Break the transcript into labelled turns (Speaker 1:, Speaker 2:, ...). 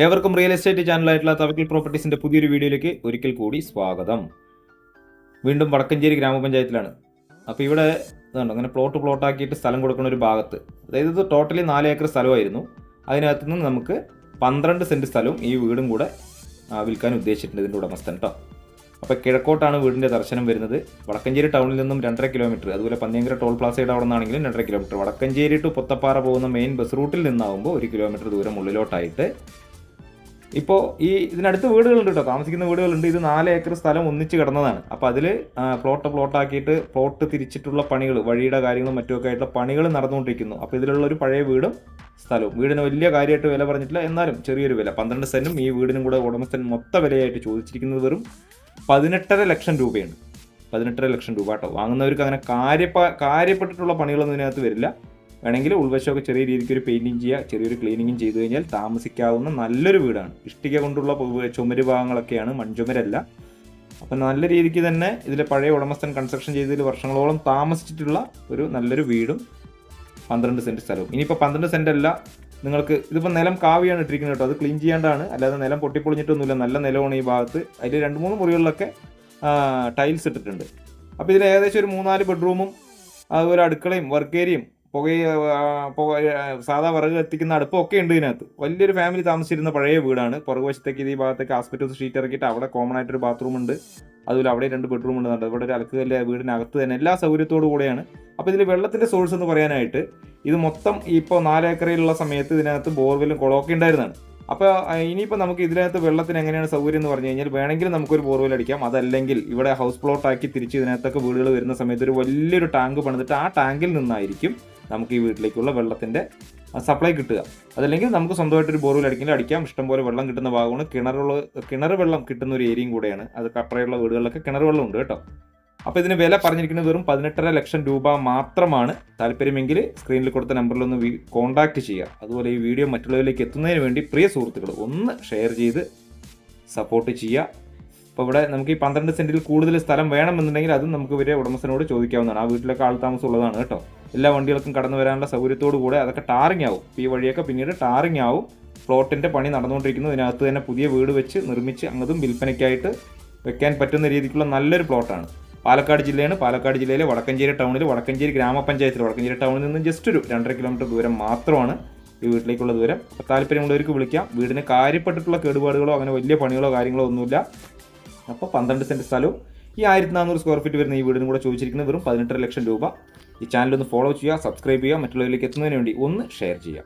Speaker 1: ഏവർക്കും real estate ചാനലായിട്ടുള്ള Thavakkal പ്രോപ്പർട്ടീസിൻ്റെ പുതിയൊരു വീഡിയോയിലേക്ക് ഒരിക്കൽ കൂടി സ്വാഗതം. വീണ്ടും വടക്കഞ്ചേരി ഗ്രാമപഞ്ചായത്തിലാണ്. അപ്പോൾ ഇവിടെ ഇതുണ്ട്, അങ്ങനെ പ്ലോട്ടാക്കിയിട്ട് സ്ഥലം കൊടുക്കുന്ന ഒരു ഭാഗത്ത്, അതായത് ഇത് ടോട്ടലി 4 ഏക്കർ സ്ഥലമായിരുന്നു. അതിനകത്ത് നിന്ന് നമുക്ക് 12 സെൻറ്റ് സ്ഥലവും ഈ വീടും കൂടെ വിൽക്കാൻ ഉദ്ദേശിച്ചിട്ടുണ്ട് ഇതിൻ്റെ ഉടമസ്ഥൻ കേട്ടോ. അപ്പോൾ കിഴക്കോട്ടാണ് വീടിൻ്റെ ദർശനം വരുന്നത്. വടക്കഞ്ചേരി ടൗണിൽ നിന്നും 2.5 കിലോമീറ്റർ, അതുപോലെ പന്നിയങ്കര ടോൾ പ്ലാസയുടെ അവിടെ നിന്നാണെങ്കിലും 2.5 കിലോമീറ്റർ, വടക്കഞ്ചേരി ടു പൊത്തപ്പാറ പോകുന്ന മെയിൻ ബസ് റൂട്ടിൽ നിന്നാകുമ്പോൾ 1 കിലോമീറ്റർ ദൂരം ഉള്ളിലോട്ടായിട്ട്. ഇപ്പോൾ ഇതിനടുത്ത് വീടുകളുണ്ട് കേട്ടോ, താമസിക്കുന്ന വീടുകളുണ്ട്. ഇത് 4 ഏക്കർ സ്ഥലം ഒന്നിച്ച് കിടന്നതാണ്. അപ്പോൾ അതിൽ പ്ലോട്ടാക്കിയിട്ട് പ്ലോട്ട് തിരിച്ചിട്ടുള്ള പണികൾ, വഴിയുടെ കാര്യങ്ങളും മറ്റുമൊക്കെ ആയിട്ടുള്ള പണികൾ നടന്നുകൊണ്ടിരിക്കുന്നു. അപ്പോൾ ഇതിലുള്ള ഒരു പഴയ വീടും സ്ഥലവും, വീടിന് വലിയ കാര്യമായിട്ട് വില പറഞ്ഞിട്ടില്ല, എന്നാലും ചെറിയൊരു വില 12 സെൻറ്റും ഈ വീടിനും കൂടെ ഉടമസ്ഥൻ മൊത്ത വിലയായിട്ട് ചോദിച്ചിരിക്കുന്നത് വെറും 18.5 ലക്ഷം രൂപയാണ്. 18.5 ലക്ഷം രൂപ കേട്ടോ. വാങ്ങുന്നവർക്ക് അങ്ങനെ കാര്യപ്പെട്ടിട്ടുള്ള പണികളൊന്നും ഇതിനകത്ത് വരില്ല. വേണമെങ്കിൽ ഉൾവശമൊക്കെ ചെറിയ രീതിക്ക് ഒരു പെയിൻറ്റിങ് ചെയ്യുക, ചെറിയൊരു ക്ലീനിങ്ങും ചെയ്തു കഴിഞ്ഞാൽ താമസിക്കാവുന്ന നല്ലൊരു വീടാണ്. ഇഷ്ടിക കൊണ്ടുള്ള ചുമര് ഭാഗങ്ങളൊക്കെയാണ്, മൺചുമരല്ല. അപ്പം നല്ല രീതിക്ക് തന്നെ ഇതിലെ പഴയ ഉടമസ്ഥൻ കൺസ്ട്രക്ഷൻ ചെയ്തതിൽ വർഷങ്ങളോളം താമസിച്ചിട്ടുള്ള ഒരു നല്ലൊരു വീടും 12 സെൻറ്റ് സ്ഥലവും. ഇനിയിപ്പോൾ 12 സെൻറ്റ് അല്ല, നിങ്ങൾക്ക് ഇതിപ്പോൾ നിലം കാവിയാണ് ഇട്ടിരിക്കുന്നത് കേട്ടോ, അത് ക്ലീൻ ചെയ്യാണ്ടാണ്, അല്ലാതെ നിലം പൊട്ടിപ്പൊളിഞ്ഞിട്ടൊന്നുമില്ല, നല്ല നിലമാണ് ഈ ഭാഗത്ത്. അതിൽ 2-3 മുറികളിലൊക്കെ ടൈൽസ് ഇട്ടിട്ടുണ്ട്. അപ്പോൾ ഇതിൽ ഏകദേശം ഒരു 3-4 ബെഡ്റൂമും അതുപോലെ അടുക്കളയും വർക്ക് ഏരിയയും സാധാ വിറക് എത്തിക്കുന്ന അടുപ്പൊക്കെ ഉണ്ട് ഇതിനകത്ത്. വലിയൊരു ഫാമിലി താമസിച്ചിരുന്ന പഴയ വീടാണ്. പുറകുവശത്തേക്ക് ഈ ഭാഗത്തേക്ക് ആസ്പെറ്റോസ് ഷീറ്റ് ഇറക്കിയിട്ട് അവിടെ കോമൺ ആയിട്ടൊരു ബാത്റൂം ഉണ്ട്, അതുപോലെ അവിടെ 2 ബെഡ്റൂം ഉണ്ട്. ഇവിടെ ഒരു അലക്കുകല്ല് വീടിനകത്ത് തന്നെ എല്ലാ സൗകര്യത്തോടു കൂടെയാണ്. അപ്പോൾ ഇതിൽ വെള്ളത്തിൻ്റെ സോഴ്സ് എന്ന് പറയാനായിട്ട് ഇത് മൊത്തം ഇപ്പോൾ 4 ഏക്കറിലുള്ള സമയത്ത് ഇതിനകത്ത് ബോർവെല്ലും കുളമൊക്കെ ഉണ്ടായിരുന്നതാണ്. അപ്പോൾ ഇനിയിപ്പോൾ നമുക്ക് ഇതിനകത്ത് വെള്ളത്തിന് എങ്ങനെയാണ് സൗകര്യം എന്ന് പറഞ്ഞു കഴിഞ്ഞാൽ, വേണമെങ്കിൽ നമുക്കൊരു ബോർവെൽ അടിക്കാം, അതല്ലെങ്കിൽ ഇവിടെ ഹൗസ് പ്ലോട്ടാക്കി തിരിച്ച് ഇതിനകത്തൊക്കെ വീടുകൾ വരുന്ന സമയത്ത് ഒരു വലിയൊരു ടാങ്ക് പണിതിട്ട് ആ ടാങ്കിൽ നിന്നായിരിക്കും നമുക്ക് ഈ വീട്ടിലേക്കുള്ള വെള്ളത്തിൻ്റെ സപ്ലൈ കിട്ടുക. അതല്ലെങ്കിൽ നമുക്ക് സ്വന്തമായിട്ടൊരു ബോർവെൽ അടിക്കാം. ഇഷ്ടംപോലെ വെള്ളം കിട്ടുന്ന ഭാഗമാണ്. കിണർ വെള്ളം കിട്ടുന്ന ഒരു ഏരിയയും കൂടെയാണ് അത്. അപ്പുറയുള്ള വീടുകളിലൊക്കെ കിണർ വെള്ളം ഉണ്ട് കേട്ടോ. അപ്പോൾ ഇതിന് വില പറഞ്ഞിരിക്കുന്നത് വെറും 18.5 ലക്ഷം രൂപ മാത്രമാണ്. താല്പര്യമെങ്കിൽ സ്ക്രീനിൽ കൊടുത്ത നമ്പറിലൊന്ന് കോൺടാക്റ്റ് ചെയ്യുക. അതുപോലെ ഈ വീഡിയോ മറ്റുള്ളവരിലേക്ക് എത്തുന്നതിന് വേണ്ടി പ്രിയ സുഹൃത്തുക്കൾ ഒന്ന് ഷെയർ ചെയ്ത് സപ്പോർട്ട് ചെയ്യുക. അപ്പോൾ ഇവിടെ നമുക്ക് ഈ 12 സെൻറ്റിൽ കൂടുതൽ സ്ഥലം വേണമെന്നുണ്ടെങ്കിൽ അതും നമുക്ക് ഇവരെ ഉടമസ്ഥനോട് ചോദിക്കാവുന്നതാണ്. ആ വീട്ടിലൊക്കെ ആൾ താമസം ഉള്ളതാണ് കേട്ടോ. എല്ലാ വണ്ടികൾക്കും കടന്നു വരാനുള്ള സൗകര്യത്തോടു കൂടെ അതൊക്കെ ടാറിങ് ആവും. ഈ വഴിയൊക്കെ പിന്നീട് ടാറിങ് ആവും. പ്ലോട്ടിൻ്റെ പണി നടന്നുകൊണ്ടിരിക്കുന്നു. ഇതിനകത്ത് തന്നെ പുതിയ വീട് വെച്ച് നിർമ്മിച്ച് അങ്ങതും വിൽപ്പനയ്ക്കായിട്ട് വെക്കാൻ പറ്റുന്ന രീതിക്കുള്ള നല്ലൊരു പ്ലോട്ടാണ്. പാലക്കാട് ജില്ലയാണ്. പാലക്കാട് ജില്ലയിലെ വടക്കഞ്ചേരി ടൗണിൽ, വടക്കഞ്ചേരി ഗ്രാമപഞ്ചായത്തിൽ, വടക്കഞ്ചേരി ടൗണിൽ നിന്ന് ജസ്റ്റ് ഒരു 2.5 കിലോമീറ്റർ ദൂരം മാത്രമാണ് ഈ വീട്ടിലേക്കുള്ള ദൂരം. അപ്പോൾ താല്പര്യമുള്ളവർക്ക് വിളിക്കാം. വീടിന് കാര്യപ്പെട്ടിട്ടുള്ള കേടുപാടുകളോ അങ്ങനെ വലിയ പണികളോ കാര്യങ്ങളോ ഒന്നുമില്ല. അപ്പോൾ 12 സെൻറ്റ് സ്ഥലവും ഈ 1400 സ്ക്വയർ ഫീറ്റ് വരുന്ന ഈ വീടിനും കൂടെ ചോദിച്ചിരിക്കുന്നത് വെറും 18.5 ലക്ഷം രൂപ. ഈ ചാനലൊന്ന് ഫോളോ ചെയ്യുക, സബ്സ്ക്രൈബ് ചെയ്യുക, മറ്റുള്ളവരിലേക്ക് എത്തുന്നതിന് വേണ്ടി ഒന്ന് ഷെയർ ചെയ്യുക.